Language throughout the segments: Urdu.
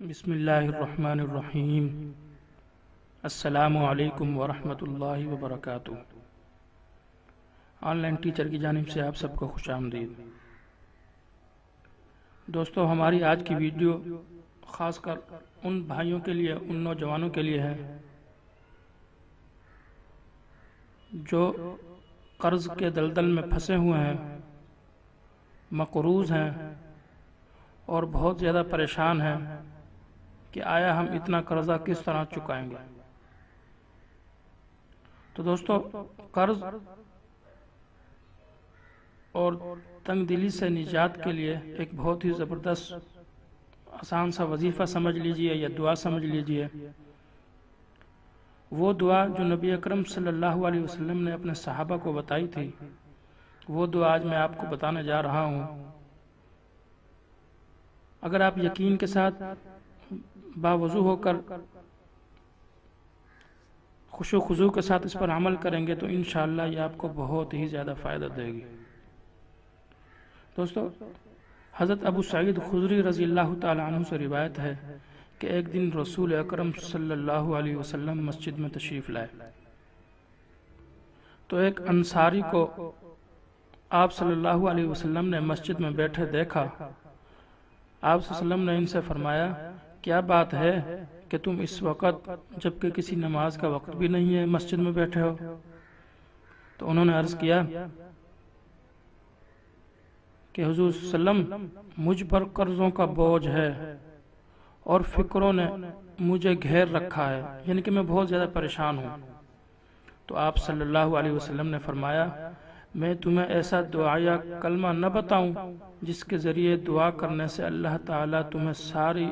بسم اللہ الرحمن الرحیم۔ السلام علیکم ورحمۃ اللہ وبرکاتہ۔ آن لائن ٹیچر کی جانب سے آپ سب کو خوش آمدید۔ دوستو، ہماری آج کی ویڈیو خاص کر ان بھائیوں کے لیے، ان نوجوانوں کے لیے ہے جو قرض کے دلدل میں پھنسے ہوئے ہیں، مقروض ہیں اور بہت زیادہ پریشان ہیں کہ آیا ہم اتنا قرضہ کس طرح چکائیں گے۔ تو دوستو، قرض اور تنگ دلی سے نجات کے لیے ایک بہت ہی زبردست آسان سا وظیفہ سمجھ لیجئے یا دعا سمجھ لیجئے۔ وہ دعا جو نبی اکرم صلی اللہ علیہ وسلم نے اپنے صحابہ کو بتائی تھی، وہ دعا آج میں آپ کو بتانے جا رہا ہوں۔ اگر آپ یقین کے ساتھ باوضو ہو کر خوش و خضوع کے ساتھ اس پر عمل کریں گے تو انشاءاللہ یہ آپ کو بہت ہی زیادہ فائدہ دے گی۔ دوستو، حضرت ابو سعید خدری رضی اللہ تعالی عنہ سے روایت ہے کہ ایک دن رسول اکرم صلی اللہ علیہ وسلم مسجد میں تشریف لائے تو ایک انصاری کو آپ صلی اللہ علیہ وسلم نے مسجد میں بیٹھے دیکھا۔ آپ صلی اللہ علیہ وسلم نے ان سے فرمایا، کیا بات ہے کہ تم اس وقت جبکہ کسی نماز کا وقت بھی نہیں ہے مسجد میں بیٹھے ہو؟ تو انہوں نے عرض کیا کہ حضور صلی اللہ علیہ وسلم، مجھ پر قرضوں کا بوجھ ہے اور فکروں نے مجھے گھیر رکھا ہے، یعنی کہ میں بہت زیادہ پریشان ہوں۔ تو آپ صلی اللہ علیہ وسلم نے فرمایا، میں تمہیں ایسا دعائیہ کلمہ نہ بتاؤں جس کے ذریعے دعا کرنے سے اللہ تعالیٰ تمہیں ساری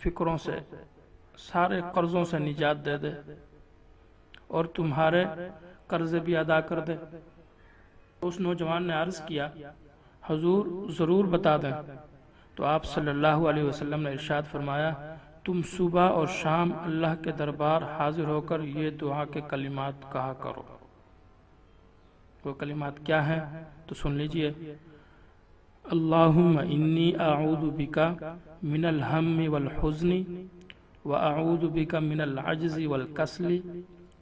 فکروں سے، سارے قرضوں سے نجات دے دے اور تمہارے قرض بھی ادا کر دے؟ اس نوجوان نے عرض کیا، حضور ضرور بتا دیں۔ تو آپ صلی اللہ علیہ وسلم نے ارشاد فرمایا، تم صبح اور شام اللہ کے دربار حاضر ہو کر یہ دعا کے کلمات کہا کرو۔ وہ کلمات کیا ہیں تو سن لیجئے۔ اللہم انی اعوذ بک من الہم والحزن واعوذ بک من العجز والکسل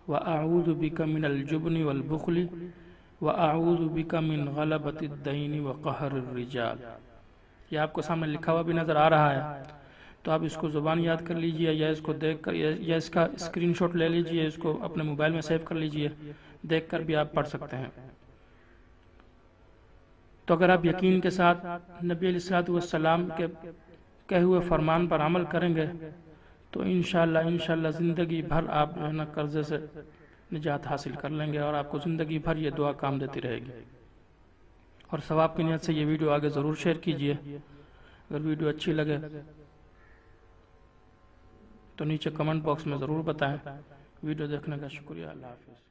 واعوذ بک من الجبن والبخل واعوذ بک من غلبۃ الدین وقہر الرجال۔ یہ آپ کو سامنے لکھا ہوا بھی نظر آ رہا ہے، تو آپ اس کو زبان یاد کر لیجئے یا اس کو دیکھ کر یا اس کا اسکرین شاٹ لے لیجئے، اس کو اپنے موبائل میں سیو کر لیجئے، دیکھ کر بھی آپ پڑھ سکتے ہیں۔ تو اگر آپ یقین کے ساتھ نبی علیہ السلام کے کہے ہوئے فرمان پر عمل کریں گے تو انشاءاللہ زندگی بھر آپ جو ہے نا قرضے سے نجات حاصل کر لیں گے اور آپ کو زندگی بھر یہ دعا کام دیتی رہے گی۔ اور ثواب کی نیت سے یہ ویڈیو آگے ضرور شیئر کیجئے۔ اگر ویڈیو اچھی لگے تو نیچے کمنٹ باکس میں ضرور بتائیں۔ ویڈیو دیکھنے کا شکریہ۔ اللہ حافظ۔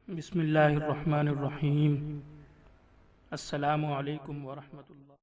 بسم اللہ الرحمن الرحیم۔ السلام علیکم ورحمۃ اللہ۔